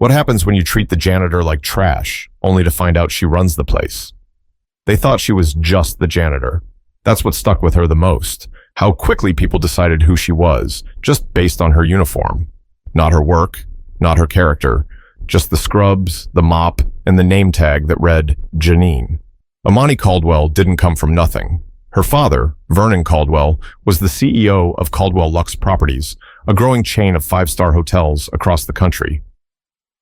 What happens when you treat the janitor like trash, only to find out she runs the place? They thought she was just the janitor. That's what stuck with her the most. How quickly people decided who she was, just based on her uniform. Not her work, not her character, just the scrubs, the mop, and the name tag that read Janine. Imani Caldwell didn't come from nothing. Her father, Vernon Caldwell, was the CEO of Caldwell Lux Properties, a growing chain of five-star hotels across the country.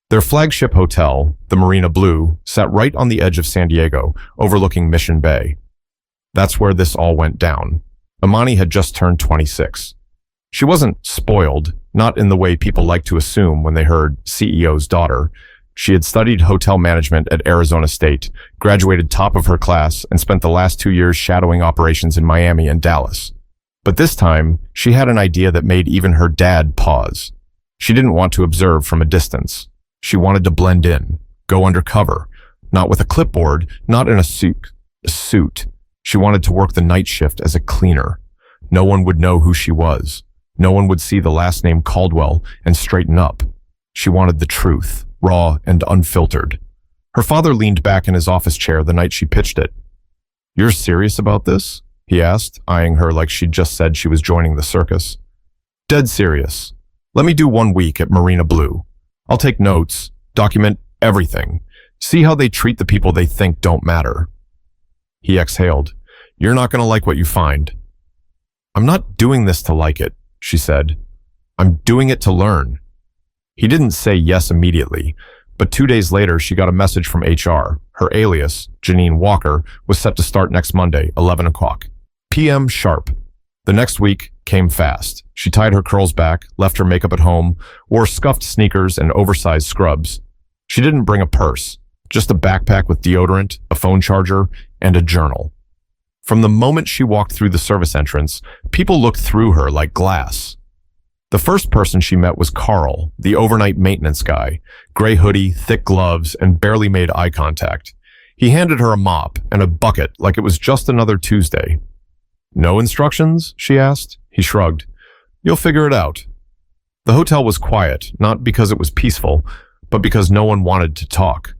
Their flagship hotel, the Marina Blue, sat right on the edge of San Diego, overlooking Mission Bay. That's where this all went down. Imani had just turned 26. She wasn't spoiled, not in the way people like to assume when they heard CEO's daughter. She had studied hotel management at Arizona State, graduated top of her class, and spent the last 2 years shadowing operations in Miami and Dallas. But this time, she had an idea that made even her dad pause. She didn't want to observe from a distance. She wanted to blend in, go undercover, not with a clipboard, not in a suit. She wanted to work the night shift as a cleaner. No one would know who she was. No one would see the last name Caldwell and straighten up. She wanted the truth, raw and unfiltered. Her father leaned back in his office chair the night she pitched it. "You're serious about this?" he asked, eyeing her like she'd just said she was joining the circus. "Dead serious. Let me do 1 week at Marina Blue. I'll take notes, document everything, see how they treat the people they think don't matter." He exhaled. "You're not going to like what you find." "I'm not doing this to like it," she said. "I'm doing it to learn." He didn't say yes immediately, but 2 days later she got a message from HR. Her alias, Janine Walker, was set to start next Monday, 11 o'clock p.m. sharp. The next week came fast. She tied her curls back, left her makeup at home, wore scuffed sneakers and oversized scrubs. She didn't bring a purse, just a backpack with deodorant, a phone charger, and a journal. From the moment she walked through the service entrance, people looked through her like glass. The first person she met was Carl, the overnight maintenance guy, gray hoodie, thick gloves, and barely made eye contact. He handed her a mop and a bucket like it was just another Tuesday. "No instructions?" she asked. He shrugged. "You'll figure it out." The hotel was quiet, not because it was peaceful, but because no one wanted to talk.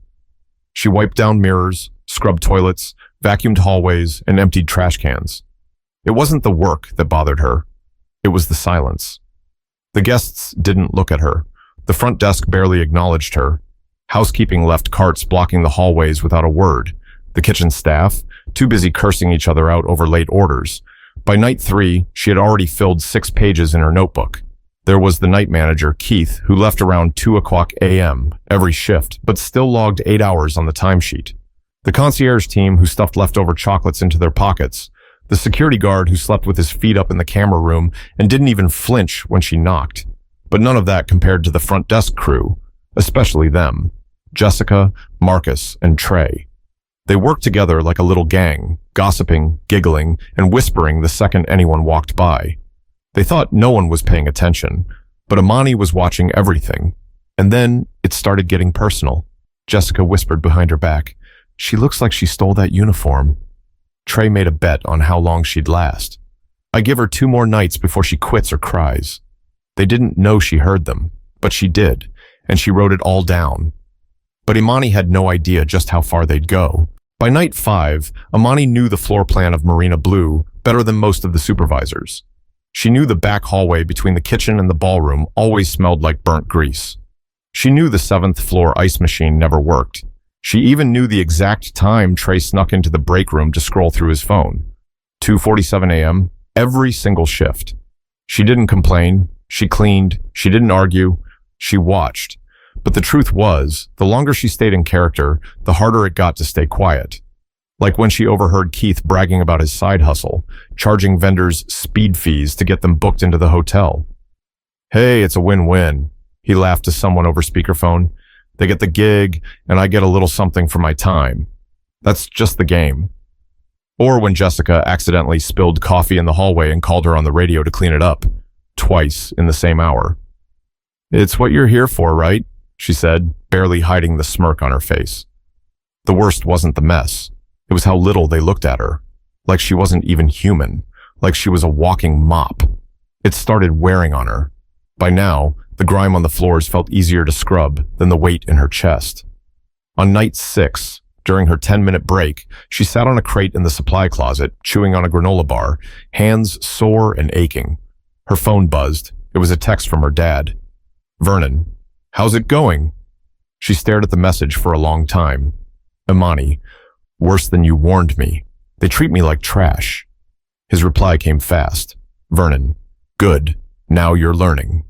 She wiped down mirrors, scrubbed toilets, vacuumed hallways, and emptied trash cans. It wasn't the work that bothered her. It was the silence. The guests didn't look at her. The front desk barely acknowledged her. Housekeeping left carts blocking the hallways without a word. The kitchen staff, too busy cursing each other out over late orders. By night 3, she had already filled 6 pages in her notebook. There was the night manager, Keith, who left around 2 o'clock a.m. every shift, but still logged 8 hours on the timesheet. The concierge team, who stuffed leftover chocolates into their pockets. The security guard, who slept with his feet up in the camera room and didn't even flinch when she knocked. But none of that compared to the front desk crew, especially them. Jessica, Marcus, and Trey. They worked together like a little gang, gossiping, giggling, and whispering the second anyone walked by. They thought no one was paying attention, but Imani was watching everything. And then it started getting personal. Jessica whispered behind her back, "She looks like she stole that uniform." Trey made a bet on how long she'd last. "I give her 2 more nights before she quits or cries." They didn't know she heard them, but she did, and she wrote it all down. But Imani had no idea just how far they'd go. By night 5, Imani knew the floor plan of Marina Blue better than most of the supervisors. She knew the back hallway between the kitchen and the ballroom always smelled like burnt grease. She knew the 7th floor ice machine never worked. She even knew the exact time Trey snuck into the break room to scroll through his phone. 2:47 a.m., every single shift. She didn't complain, she cleaned, she didn't argue, she watched. But the truth was, the longer she stayed in character, the harder it got to stay quiet. Like when she overheard Keith bragging about his side hustle, charging vendors speed fees to get them booked into the hotel. "Hey, it's a win-win," he laughed to someone over speakerphone. "They get the gig, and I get a little something for my time. That's just the game." Or when Jessica accidentally spilled coffee in the hallway and called her on the radio to clean it up. Twice in the same hour. "It's what you're here for, right?" she said, barely hiding the smirk on her face. The worst wasn't the mess. It was how little they looked at her. Like she wasn't even human. Like she was a walking mop. It started wearing on her. By now, The grime on the floors felt easier to scrub than the weight in her chest. On night 6, during her 10-minute break, she sat on a crate in the supply closet, chewing on a granola bar, hands sore and aching. Her phone buzzed. It was a text from her dad. "Vernon, how's it going?" She stared at the message for a long time. "Imani, worse than you warned me. They treat me like trash." His reply came fast. "Vernon, good. Now you're learning."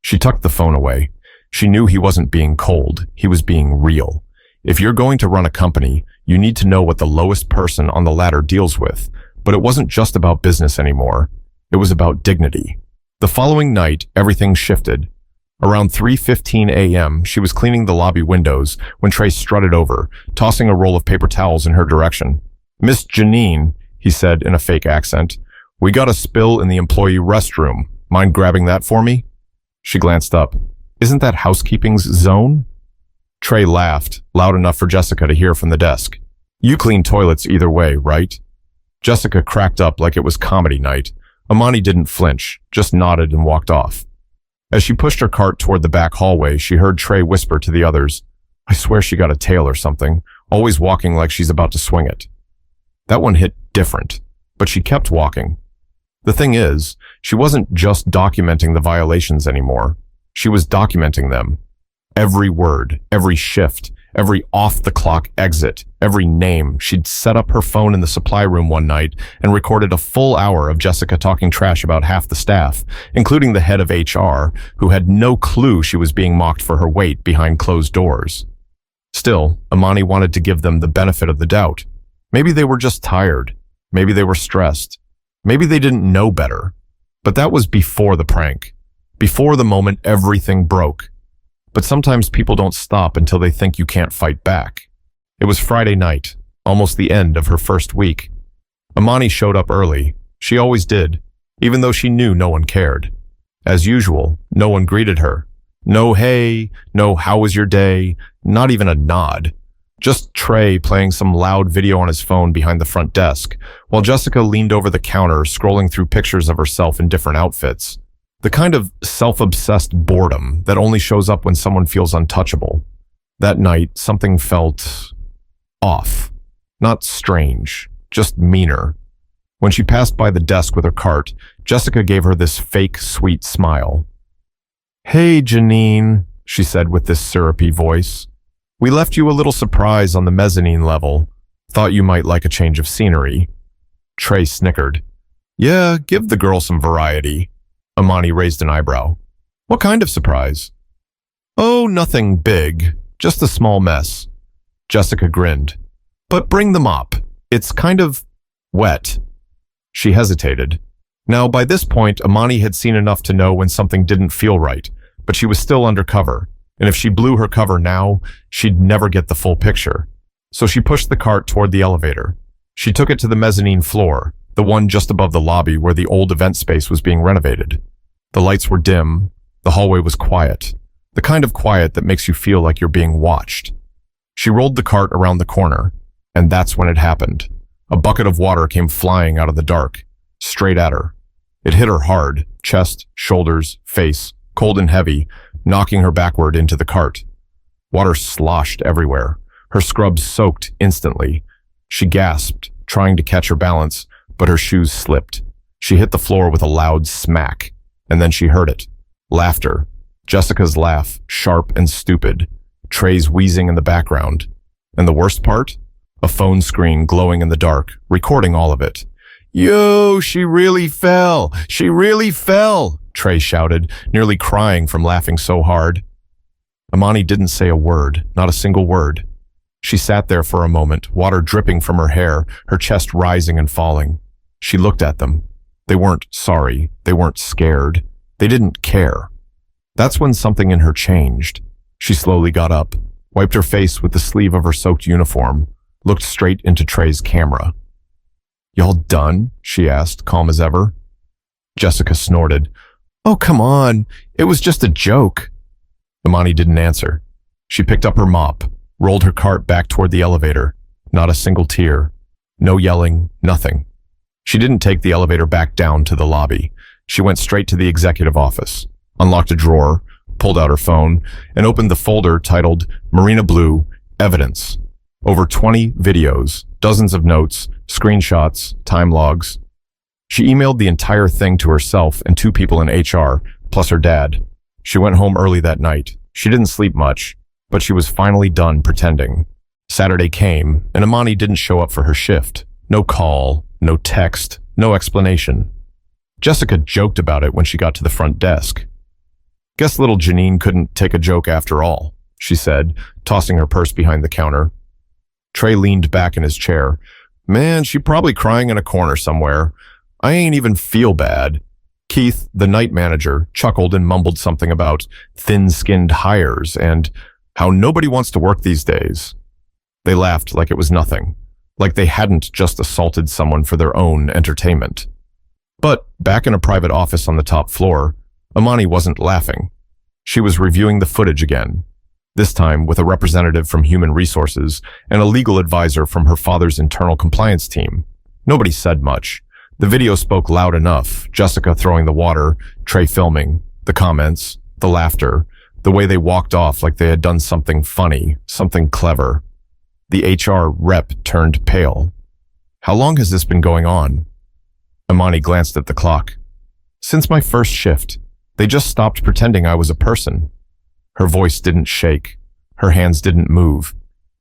She tucked the phone away. She knew he wasn't being cold. He was being real. If you're going to run a company, you need to know what the lowest person on the ladder deals with. But it wasn't just about business anymore. It was about dignity. The following night, everything shifted. Around 3:15 a.m., she was cleaning the lobby windows when Trey strutted over, tossing a roll of paper towels in her direction. "Miss Janine," he said in a fake accent, "we got a spill in the employee restroom. Mind grabbing that for me?" She glanced up. "Isn't that housekeeping's zone?" Trey laughed, loud enough for Jessica to hear from the desk. "You clean toilets either way, right?" Jessica cracked up like it was comedy night. Imani didn't flinch, just nodded and walked off. As she pushed her cart toward the back hallway, she heard Trey whisper to the others, "I swear she got a tail or something, always walking like she's about to swing it." That one hit different, but she kept walking. The thing is, she wasn't just documenting the violations anymore. She was documenting them. Every word, every shift, every off-the-clock exit, every name. She'd set up her phone in the supply room one night and recorded a full hour of Jessica talking trash about half the staff, including the head of HR, who had no clue she was being mocked for her weight behind closed doors. Still, Imani wanted to give them the benefit of the doubt. Maybe they were just tired. Maybe they were stressed. Maybe they didn't know better. But that was before the prank. Before the moment everything broke. But sometimes people don't stop until they think you can't fight back. It was Friday night, almost the end of her first week. Imani showed up early. She always did, even though she knew no one cared. As usual, no one greeted her. No hey, no how was your day, not even a nod. Just Trey playing some loud video on his phone behind the front desk, while Jessica leaned over the counter scrolling through pictures of herself in different outfits. The kind of self-obsessed boredom that only shows up when someone feels untouchable. That night, something felt off. Not strange, just meaner. When she passed by the desk with her cart, Jessica gave her this fake, sweet smile. "Hey, Janine," she said with this syrupy voice. "We left you a little surprise on the mezzanine level. Thought you might like a change of scenery." Trey snickered. "Yeah, give the girl some variety." Imani raised an eyebrow. "What kind of surprise?" "Oh, nothing big. Just a small mess." Jessica grinned. "But bring the mop. It's kind of wet." She hesitated. Now, by this point, Imani had seen enough to know when something didn't feel right, but she was still undercover, and if she blew her cover now, she'd never get the full picture. So she pushed the cart toward the elevator. She took it to the mezzanine floor, the one just above the lobby where the old event space was being renovated. The lights were dim. The hallway was quiet. The kind of quiet that makes you feel like you're being watched. She rolled the cart around the corner, and that's when it happened. A bucket of water came flying out of the dark, straight at her. It hit her hard, chest, shoulders, face, cold and heavy, knocking her backward into the cart. Water sloshed everywhere. Her scrubs soaked instantly. She gasped, trying to catch her balance, but her shoes slipped. She hit the floor with a loud smack, and then she heard it. Laughter. Jessica's laugh, sharp and stupid. Trey's wheezing in the background. And the worst part? A phone screen glowing in the dark, recording all of it. "Yo, she really fell! She really fell!" Trey shouted, nearly crying from laughing so hard. Imani didn't say a word, not a single word. She sat there for a moment, water dripping from her hair, her chest rising and falling. She looked at them. They weren't sorry. They weren't scared. They didn't care. That's when something in her changed. She slowly got up, wiped her face with the sleeve of her soaked uniform, looked straight into Trey's camera. "Y'all done?" she asked, calm as ever. Jessica snorted. "Oh, come on. It was just a joke." Imani didn't answer. She picked up her mop, rolled her cart back toward the elevator. Not a single tear. No yelling, nothing. She didn't take the elevator back down to the lobby. She went straight to the executive office. unlocked a drawer, pulled out her phone, and opened the folder titled Marina Blue Evidence. Over 20 videos, dozens of notes, screenshots, time logs. She emailed the entire thing to herself and 2 people in HR, plus her dad. She went home early that night. She didn't sleep much, but she was finally done pretending. Saturday came, and Imani didn't show up for her shift. No call, no text, no explanation. Jessica joked about it when she got to the front desk. "Guess little Janine couldn't take a joke after all," she said, tossing her purse behind the counter. Trey leaned back in his chair. "Man, she probably crying in a corner somewhere. I ain't even feel bad." Keith, the night manager, chuckled and mumbled something about thin-skinned hires and how nobody wants to work these days. They laughed like it was nothing, like they hadn't just assaulted someone for their own entertainment. But back in a private office on the top floor, Imani wasn't laughing. She was reviewing the footage again, this time with a representative from Human Resources and a legal advisor from her father's internal compliance team. Nobody said much. The video spoke loud enough, Jessica throwing the water, Trey filming, the comments, the laughter, the way they walked off like they had done something funny, something clever. The HR rep turned pale. "How long has this been going on?" Imani glanced at the clock. "Since my first shift. They just stopped pretending I was a person." Her voice didn't shake. Her hands didn't move.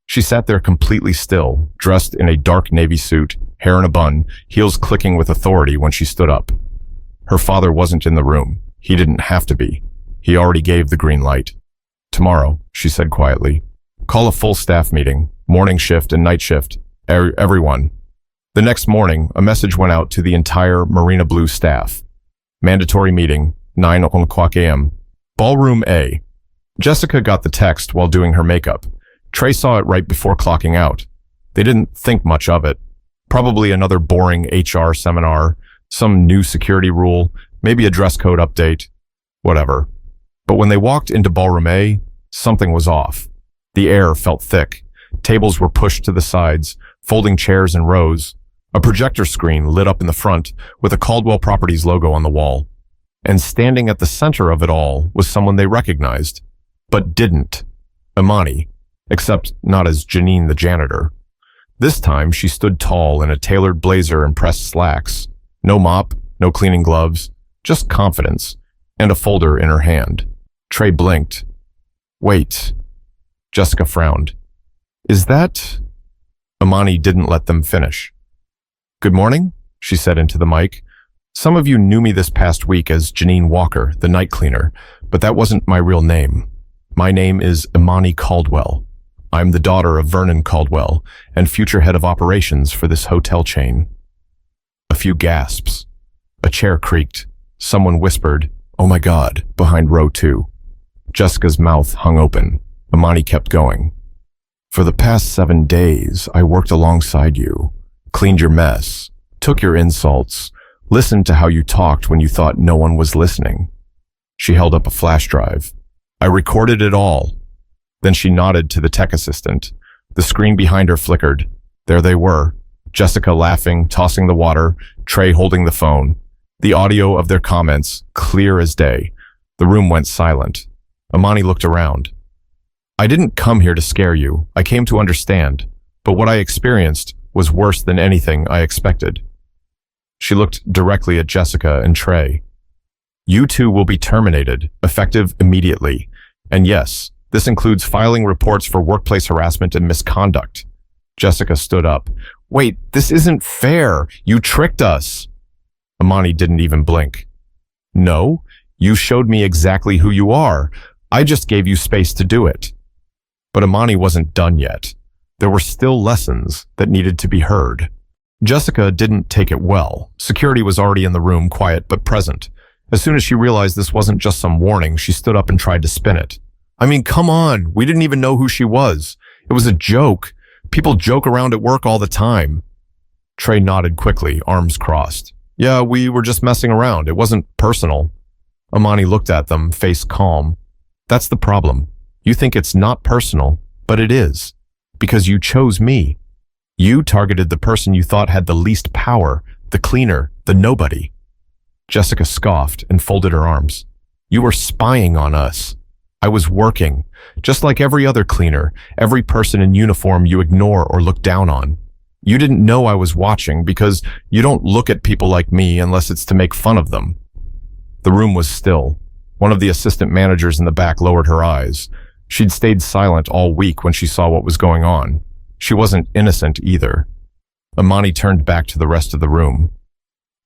She sat there completely still, dressed in a dark navy suit, hair in a bun, heels clicking with authority when she stood up. Her father wasn't in the room. He didn't have to be. He already gave the green light. "Tomorrow," she said quietly. "Call a full staff meeting, morning shift and night shift. Everyone." The next morning, a message went out to the entire Marina Blue staff. Mandatory meeting, 9:00 a.m. Ballroom A. Jessica got the text while doing her makeup. Trey saw it right before clocking out. They didn't think much of it. Probably another boring HR seminar, some new security rule, maybe a dress code update, whatever. But when they walked into Ballroom A, something was off. The air felt thick. Tables were pushed to the sides, folding chairs in rows. A projector screen lit up in the front with a Caldwell Properties logo on the wall. And standing at the center of it all was someone they recognized, but didn't. Imani, except not as Janine the janitor. This time she stood tall in a tailored blazer and pressed slacks. No mop, no cleaning gloves, just confidence, and a folder in her hand. Trey blinked. "Wait." Jessica frowned. "Is that—" Imani didn't let them finish. "Good morning," she said into the mic. "Some of you knew me this past week as Janine Walker, the night cleaner, but that wasn't my real name. My name is Imani Caldwell. I'm the daughter of Vernon Caldwell and future head of operations for this hotel chain." A few gasps. A chair creaked. Someone whispered, "Oh my God," behind row 2. Jessica's mouth hung open. Imani kept going. "For the past 7 days, I worked alongside you, cleaned your mess, took your insults, listened to how you talked when you thought no one was listening." She held up a flash drive. "I recorded it all." Then she nodded to the tech assistant. The screen behind her flickered. There they were, Jessica laughing, tossing the water, Trey holding the phone. The audio of their comments, clear as day. The room went silent. Imani looked around. "I didn't come here to scare you. I came to understand. But what I experienced was worse than anything I expected." She looked directly at Jessica and Trey. "You two will be terminated, effective immediately. And yes, this includes filing reports for workplace harassment and misconduct." Jessica stood up. "Wait, this isn't fair. You tricked us." Imani didn't even blink. "No, you showed me exactly who you are. I just gave you space to do it." But Imani wasn't done yet. There were still lessons that needed to be heard. Jessica didn't take it well. Security was already in the room, quiet but present. As soon as she realized this wasn't just some warning, she stood up and tried to spin it. "I mean, come on. We didn't even know who she was. It was a joke. People joke around at work all the time." Trey nodded quickly, arms crossed. "Yeah, we were just messing around. It wasn't personal." Imani looked at them, face calm. "That's the problem. You think it's not personal, but it is. Because you chose me. You targeted the person you thought had the least power, the cleaner, the nobody." Jessica scoffed and folded her arms. You were spying on us. I was working, just like every other cleaner, every person in uniform you ignore or look down on. You didn't know I was watching because you don't look at people like me unless it's to make fun of them." The room was still. One of the assistant managers in the back lowered her eyes. She'd stayed silent all week when she saw what was going on. She wasn't innocent either. Imani turned back to the rest of the room.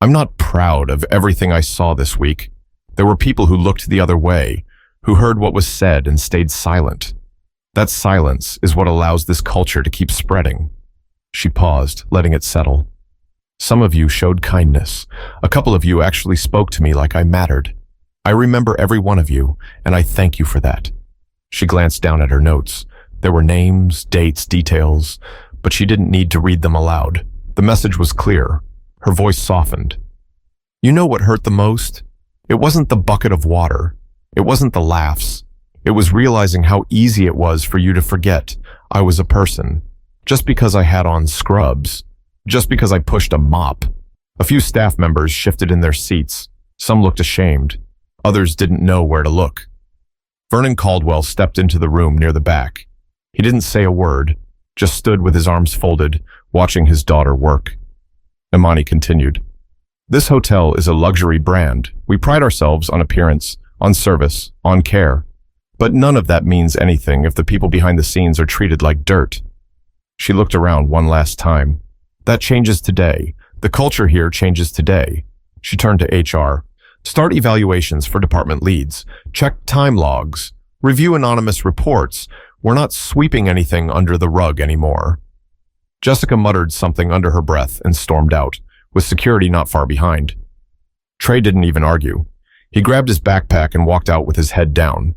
"I'm not proud of everything I saw this week. There were people who looked the other way, who heard what was said and stayed silent. That silence is what allows this culture to keep spreading." She paused, letting it settle. "Some of you showed kindness. A couple of you actually spoke to me like I mattered. I remember every one of you, and I thank you for that." She glanced down at her notes. There were names, dates, details, but she didn't need to read them aloud. The message was clear. Her voice softened. "You know what hurt the most? It wasn't the bucket of water. It wasn't the laughs. It was realizing how easy it was for you to forget I was a person, just because I had on scrubs, just because I pushed a mop." A few staff members shifted in their seats. Some looked ashamed. Others didn't know where to look. Vernon Caldwell stepped into the room near the back. He didn't say a word, just stood with his arms folded, watching his daughter work. Imani continued. "This hotel is a luxury brand. We pride ourselves on appearance, on service, on care. But none of that means anything if the people behind the scenes are treated like dirt." She looked around one last time. "That changes today. The culture here changes today." She turned to HR. "Start evaluations for department leads. Check time logs. Review anonymous reports. We're not sweeping anything under the rug anymore." Jessica muttered something under her breath and stormed out, with security not far behind. Trey didn't even argue. He grabbed his backpack and walked out with his head down.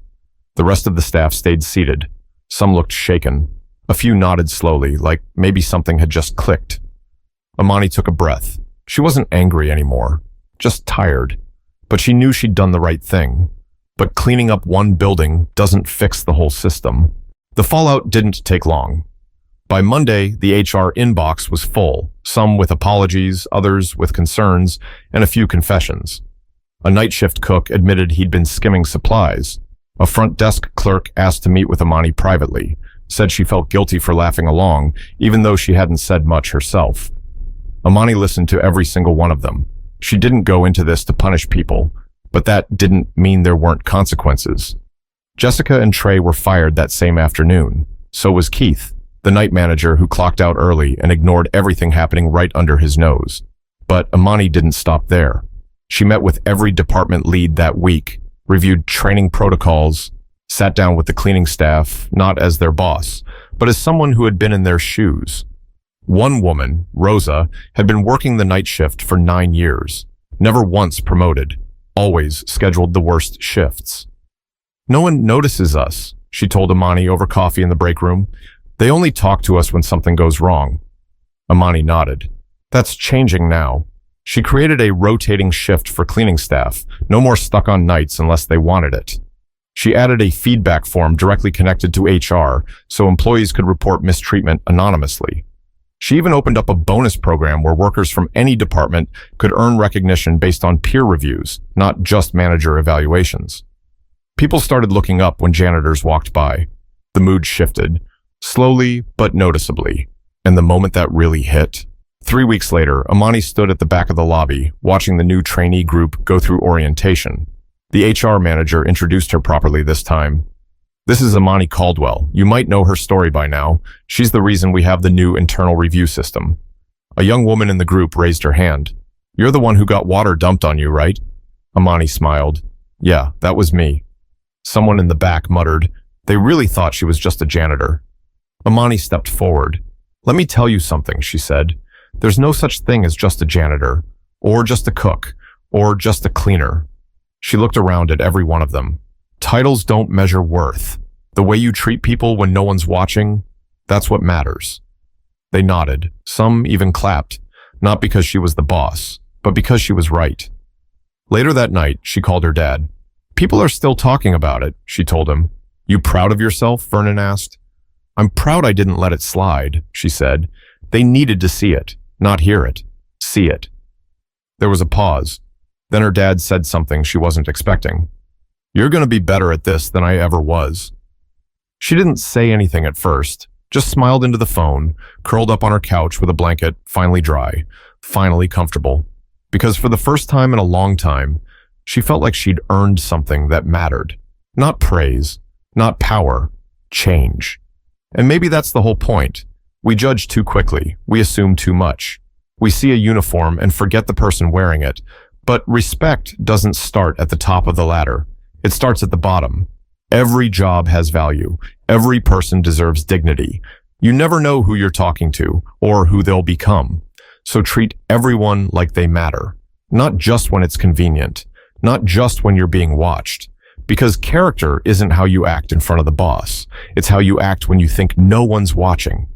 The rest of the staff stayed seated. Some looked shaken. A few nodded slowly, like maybe something had just clicked. Imani took a breath. She wasn't angry anymore, just tired. But she knew she'd done the right thing. But cleaning up one building doesn't fix the whole system. The fallout didn't take long. By Monday, the HR inbox was full, some with apologies, others with concerns, and a few confessions. A night shift cook admitted he'd been skimming supplies. A front desk clerk asked to meet with Imani privately, said she felt guilty for laughing along, even though she hadn't said much herself. Imani listened to every single one of them. She didn't go into this to punish people, but that didn't mean there weren't consequences. Jessica and Trey were fired that same afternoon. So was Keith, the night manager who clocked out early and ignored everything happening right under his nose. But Imani didn't stop there. She met with every department lead that week, reviewed training protocols, sat down with the cleaning staff, not as their boss, but as someone who had been in their shoes. One woman, Rosa, had been working the night shift for 9 years, never once promoted, always scheduled the worst shifts. "No one notices us," she told Imani over coffee in the break room. "They only talk to us when something goes wrong." Imani nodded. That's changing now. She created a rotating shift for cleaning staff, no more stuck on nights unless they wanted it. She added a feedback form directly connected to HR so employees could report mistreatment anonymously. She even opened up a bonus program where workers from any department could earn recognition based on peer reviews, not just manager evaluations. People started looking up when janitors walked by. The mood shifted, slowly but noticeably. And the moment that really hit, 3 weeks later, Imani stood at the back of the lobby, watching the new trainee group go through orientation. The HR manager introduced her properly this time. "This is Imani Caldwell. You might know her story by now. She's the reason we have the new internal review system." A young woman in the group raised her hand. "You're the one who got water dumped on you, right?" Imani smiled. "Yeah, that was me." Someone in the back muttered, "They really thought she was just a janitor." Imani stepped forward. "Let me tell you something," she said. "There's no such thing as just a janitor, or just a cook, or just a cleaner." She looked around at every one of them. Titles don't measure worth. The way you treat people when no one's watching, that's what matters. They nodded. Some even clapped, not because she was the boss, but because she was right. Later that night, she called her dad. "People are still talking about it," she told him. "You proud of yourself?" Vernon asked. "I'm proud I didn't let it slide," she said. "They needed to see it, not hear it. See it." There was a pause. Then her dad said something she wasn't expecting. You're going to be better at this than I ever was. She didn't say anything at first, just smiled into the phone, curled up on her couch with a blanket, finally dry, finally comfortable. Because for the first time in a long time, she felt like she'd earned something that mattered. Not praise, not power, change. And maybe that's the whole point. We judge too quickly, we assume too much. We see a uniform and forget the person wearing it, but respect doesn't start at the top of the ladder. It starts at the bottom. Every job has value. Every person deserves dignity. You never know who you're talking to or who they'll become. So treat everyone like they matter. Not just when it's convenient. Not just when you're being watched. Because character isn't how you act in front of the boss. It's how you act when you think no one's watching.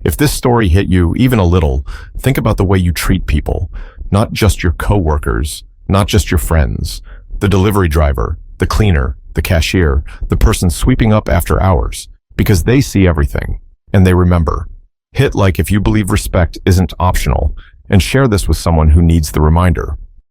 If this story hit you even a little, think about the way you treat people. Not just your coworkers. Not just your friends. The delivery driver. The cleaner. The cashier, the person sweeping up after hours, because they see everything, and they remember. Hit like if you believe respect isn't optional, and share this with someone who needs the reminder.